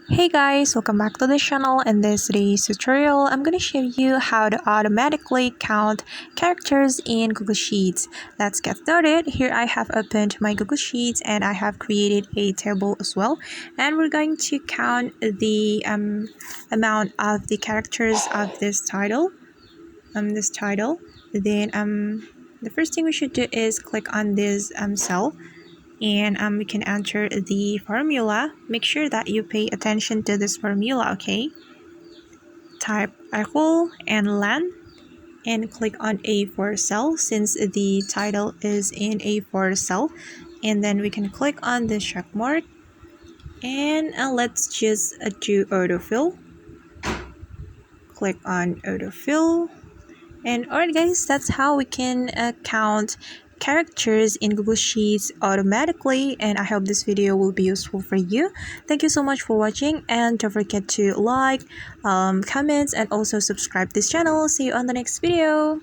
Hey guys, welcome back to the channel. In this today's tutorial, I'm going to show you how to automatically count characters in Google Sheets. Let's get started. Here I have opened my Google Sheets and I have created a table as well. And we're going to count the amount of the characters of this title. Then the first thing we should do is click on this cell, and we can enter the formula. Make sure that you pay attention to this formula, okay? Type equal and len and click on A4 cell since the title is in A4 cell, and then we can click on the check mark, and let's just do autofill. Click on autofill. And alright guys, that's how we can count characters in Google Sheets automatically, and I hope this video will be useful for you. Thank you so much for watching, and don't forget to like, comments, and also subscribe this channel. See you on the next video.